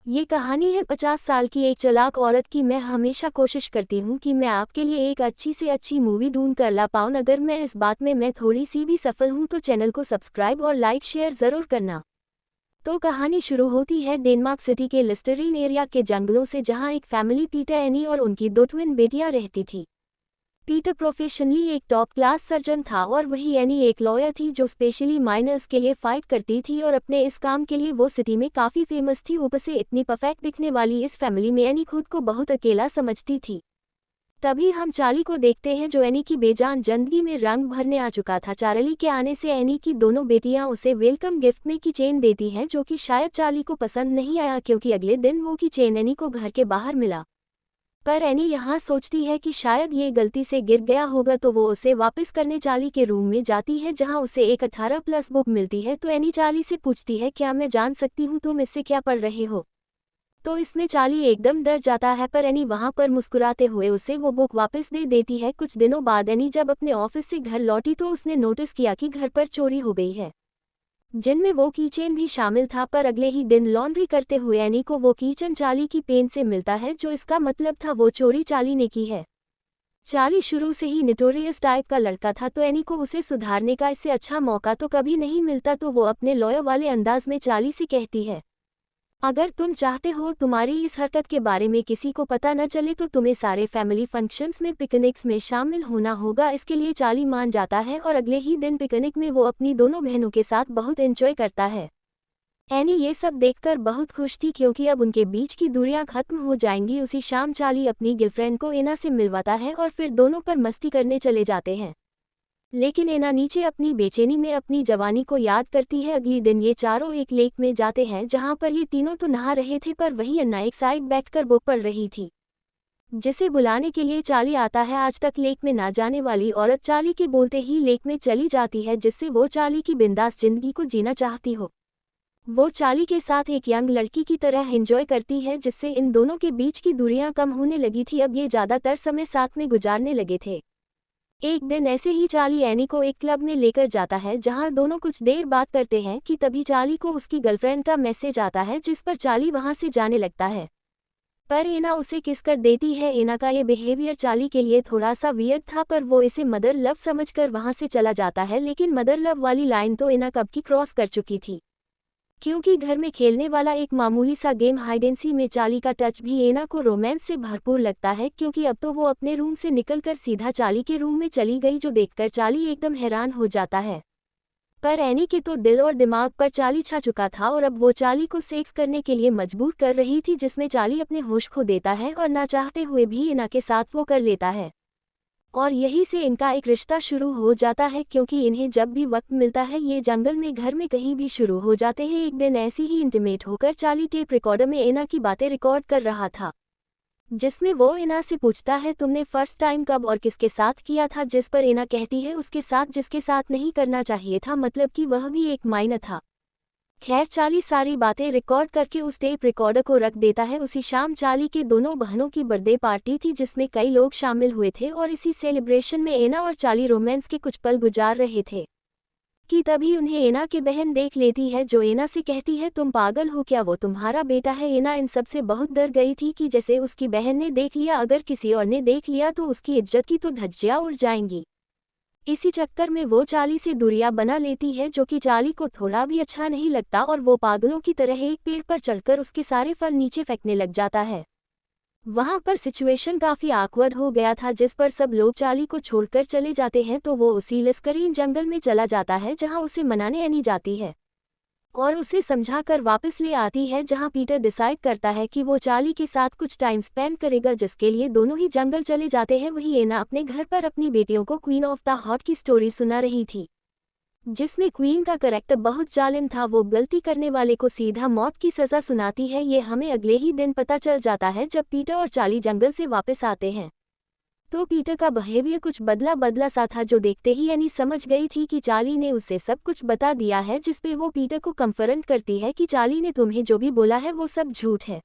ये कहानी है 50 साल की एक चालाक औरत की। मैं हमेशा कोशिश करती हूँ कि मैं आपके लिए एक अच्छी से अच्छी मूवी ढूंढ कर ला पाऊँ। अगर मैं इस बात में मैं थोड़ी सी भी सफल हूँ तो चैनल को सब्सक्राइब और लाइक शेयर ज़रूर करना। तो कहानी शुरू होती है डेनमार्क सिटी के लिस्टरीन एरिया के जंगलों से, जहाँ एक फैमिली पीटर, एनी और उनकी दो ट्विन बेटियाँ रहती थी। पीटर प्रोफेशनली एक टॉप क्लास सर्जन था और वही एनी एक लॉयर थी जो स्पेशली माइनर्स के लिए फाइट करती थी, और अपने इस काम के लिए वो सिटी में काफ़ी फेमस थी। ऊपर से इतनी परफेक्ट दिखने वाली इस फैमिली में एनी खुद को बहुत अकेला समझती थी। तभी हम चार्ली को देखते हैं जो एनी की बेजान जिंदगी में रंग भरने आ चुका था। चार्ली के आने से एनी की दोनों बेटियां उसे वेलकम गिफ्ट में की चेन देती हैं, जो कि शायद चार्ली को पसंद नहीं आया क्योंकि अगले दिन वो की चेन एनी को घर के बाहर मिला। पर एनी यहाँ सोचती है कि शायद ये गलती से गिर गया होगा, तो वो उसे वापस करने चार्ली के रूम में जाती है जहाँ उसे एक 18+ बुक मिलती है। तो एनी चार्ली से पूछती है, क्या मैं जान सकती हूँ तुम इससे क्या पढ़ रहे हो? तो इसमें चार्ली एकदम डर जाता है, पर एनी वहाँ पर मुस्कुराते हुए उसे वो बुक वापस दे देती है। कुछ दिनों बाद एनी जब अपने ऑफिस से घर लौटी तो उसने नोटिस किया कि घर पर चोरी हो गई है, जिनमें वो कीचेन भी शामिल था। पर अगले ही दिन लॉन्ड्री करते हुए एनी को वो कीचेन चार्ली की पेन से मिलता है, जो इसका मतलब था वो चोरी चार्ली ने की है। चार्ली शुरू से ही नोटोरियस टाइप का लड़का था, तो एनी को उसे सुधारने का इससे अच्छा मौका तो कभी नहीं मिलता। तो वो अपने लॉयर वाले अंदाज में चार्ली से कहती है, अगर तुम चाहते हो तुम्हारी इस हरकत के बारे में किसी को पता न चले तो तुम्हें सारे फैमिली फंक्शंस में, पिकनिक्स में शामिल होना होगा। इसके लिए चार्ली मान जाता है और अगले ही दिन पिकनिक में वो अपनी दोनों बहनों के साथ बहुत एंजॉय करता है। एनी ये सब देखकर बहुत खुश थी क्योंकि अब उनके बीच की दूरियां खत्म हो जाएंगी। उसी शाम चार्ली अपनी गर्लफ्रेंड को एना से मिलवाता है और फिर दोनों पर मस्ती करने चले जाते हैं। लेकिन एना नीचे अपनी बेचैनी में अपनी जवानी को याद करती है। अगली दिन ये चारों एक लेक में जाते हैं जहां पर ये तीनों तो नहा रहे थे, पर वही अन्ना एक साइड बैठकर बुक पढ़ रही थी, जिसे बुलाने के लिए चार्ली आता है। आज तक लेक में ना जाने वाली औरत चार्ली के बोलते ही लेक में चली जाती है, जिससे वो चार्ली की बिंदास जिंदगी को जीना चाहती हो। वो चार्ली के साथ एक यंग लड़की की तरह एंजॉय करती है, जिससे इन दोनों के बीच की दूरियां कम होने लगी थी। अब ये ज़्यादातर समय साथ में गुजारने लगे थे। एक दिन ऐसे ही चार्ली एनी को एक क्लब में लेकर जाता है जहां दोनों कुछ देर बात करते हैं कि तभी चार्ली को उसकी गर्लफ्रेंड का मैसेज आता है, जिस पर चार्ली वहां से जाने लगता है। पर एना उसे किस कर देती है। एना का ये बिहेवियर चार्ली के लिए थोड़ा सा वियर्ड था, पर वो इसे मदर लव समझकर वहां से चला जाता है। लेकिन मदर लव वाली लाइन तो एना कब की क्रॉस कर चुकी थी, क्योंकि घर में खेलने वाला एक मामूली सा गेम हाइडेंसी में चार्ली का टच भी एना को रोमांस से भरपूर लगता है, क्योंकि अब तो वो अपने रूम से निकलकर सीधा चार्ली के रूम में चली गई, जो देखकर चार्ली एकदम हैरान हो जाता है। पर एनी के तो दिल और दिमाग पर चार्ली छा चुका था और अब वो चार्ली को सेक्स करने के लिए मजबूर कर रही थी, जिसमें चार्ली अपने होश खो देता है और ना चाहते हुए भी एना के साथ वो कर लेता है। और यहीं से इनका एक रिश्ता शुरू हो जाता है, क्योंकि इन्हें जब भी वक्त मिलता है ये जंगल में, घर में कहीं भी शुरू हो जाते हैं। एक दिन ऐसे ही इंटीमेट होकर चार्ली टेप रिकॉर्डर में एना की बातें रिकॉर्ड कर रहा था, जिसमें वो एना से पूछता है, तुमने फर्स्ट टाइम कब और किसके साथ किया था? जिस पर एना कहती है, उसके साथ जिसके साथ नहीं करना चाहिए था, मतलब कि वह भी एक माइनर था। खैर, चार्ली सारी बातें रिकॉर्ड करके उस टेप रिकॉर्डर को रख देता है। उसी शाम चार्ली के दोनों बहनों की बर्थडे पार्टी थी, जिसमें कई लोग शामिल हुए थे और इसी सेलिब्रेशन में एना और चार्ली रोमांस के कुछ पल गुजार रहे थे कि तभी उन्हें एना की बहन देख लेती है, जो एना से कहती है, तुम पागल हो क्या? वो तुम्हारा बेटा है। एना इन सब से बहुत डर गई थी कि जैसे उसकी बहन ने देख लिया, अगर किसी और ने देख लिया तो उसकी इज्जत की तो धज्जियां उड़ जाएंगी। इसी चक्कर में वो चार्ली से दूरियां बना लेती है, जो कि चार्ली को थोड़ा भी अच्छा नहीं लगता और वो पागलों की तरह एक पेड़ पर चढ़कर उसके सारे फल नीचे फेंकने लग जाता है। वहां पर सिचुएशन काफी ऑकवर्ड हो गया था, जिस पर सब लोग चार्ली को छोड़कर चले जाते हैं। तो वो उसी लिस्करीन जंगल में चला जाता है जहां उसे मनाने एनी जाती है और उसे समझाकर वापस ले आती है, जहां पीटर डिसाइड करता है कि वो चार्ली के साथ कुछ टाइम स्पेंड करेगा, जिसके लिए दोनों ही जंगल चले जाते हैं। वही एना अपने घर पर अपनी बेटियों को क्वीन ऑफ द हॉट की स्टोरी सुना रही थी, जिसमें क्वीन का करैक्टर बहुत जालिम था। वो गलती करने वाले को सीधा मौत की सज़ा सुनाती है। ये हमें अगले ही दिन पता चल जाता है जब पीटर और चार्ली जंगल से वापस आते हैं। तो पीटर का बिहेवियर कुछ बदला बदला सा था, जो देखते ही एनी समझ गई थी कि चार्ली ने उसे सब कुछ बता दिया है, जिसपे वो पीटर को कंफर्ट करती है कि चार्ली ने तुम्हें जो भी बोला है वो सब झूठ है,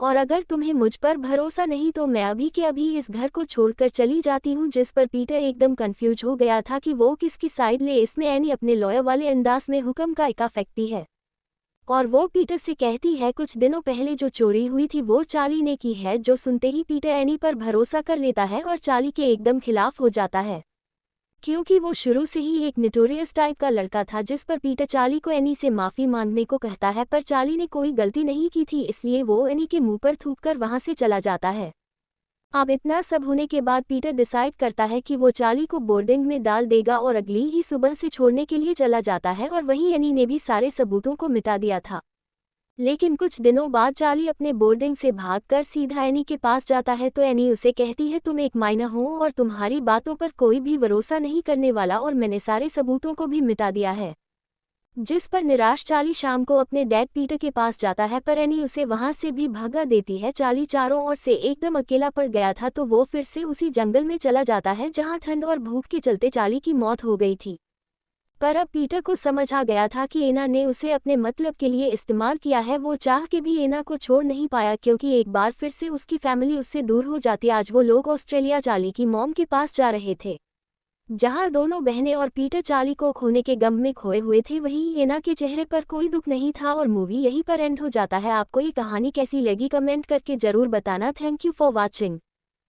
और अगर तुम्हें मुझ पर भरोसा नहीं तो मैं अभी के अभी इस घर को छोड़कर चली जाती हूँ। जिस पर पीटर एकदम कंफ्यूज हो गया था कि वो किसकी साइड ले। इसमें एनी अपने लॉयर वाले अंदाज में हुक्म का इका फेंकती है। और वो पीटर से कहती है कुछ दिनों पहले जो चोरी हुई थी वो चार्ली ने की है। जो सुनते ही पीटर एनी पर भरोसा कर लेता है और चार्ली के एकदम खिलाफ हो जाता है, क्योंकि वो शुरू से ही एक नोटोरियस टाइप का लड़का था। जिस पर पीटर चार्ली को एनी से माफ़ी मांगने को कहता है, पर चार्ली ने कोई गलती नहीं की थी, इसलिए वो एनी के मुंह पर थूक कर वहाँ से चला जाता है। अब इतना सब होने के बाद पीटर डिसाइड करता है कि वो चार्ली को बोर्डिंग में डाल देगा और अगली ही सुबह से छोड़ने के लिए चला जाता है। और वहीं एनी ने भी सारे सबूतों को मिटा दिया था। लेकिन कुछ दिनों बाद चार्ली अपने बोर्डिंग से भागकर सीधा एनी के पास जाता है, तो एनी उसे कहती है तुम एक माइनर हो और तुम्हारी बातों पर कोई भी भरोसा नहीं करने वाला, और मैंने सारे सबूतों को भी मिटा दिया है। जिस पर निराश चार्ली शाम को अपने डैड पीटर के पास जाता है, पर एनी उसे वहां से भी भगा देती है। चार्ली चारों ओर से एकदम अकेला पड़ गया था, तो वो फिर से उसी जंगल में चला जाता है जहां ठंड और भूख के चलते चार्ली की मौत हो गई थी। पर अब पीटर को समझ आ गया था कि एना ने उसे अपने मतलब के लिए इस्तेमाल किया है। वो चाह के भी एना को छोड़ नहीं पाया, क्योंकि एक बार फिर से उसकी फैमिली उससे दूर हो जाती। आज वो लोग ऑस्ट्रेलिया चार्ली की मॉम के पास जा रहे थे, जहां दोनों बहनें और पीटर चार्ली को खोने के गम में खोए हुए थे। वहीं एना के चेहरे पर कोई दुख नहीं था। और मूवी यहीं पर एंड हो जाता है। आपको ये कहानी कैसी लगी कमेंट करके जरूर बताना। Thank you for watching.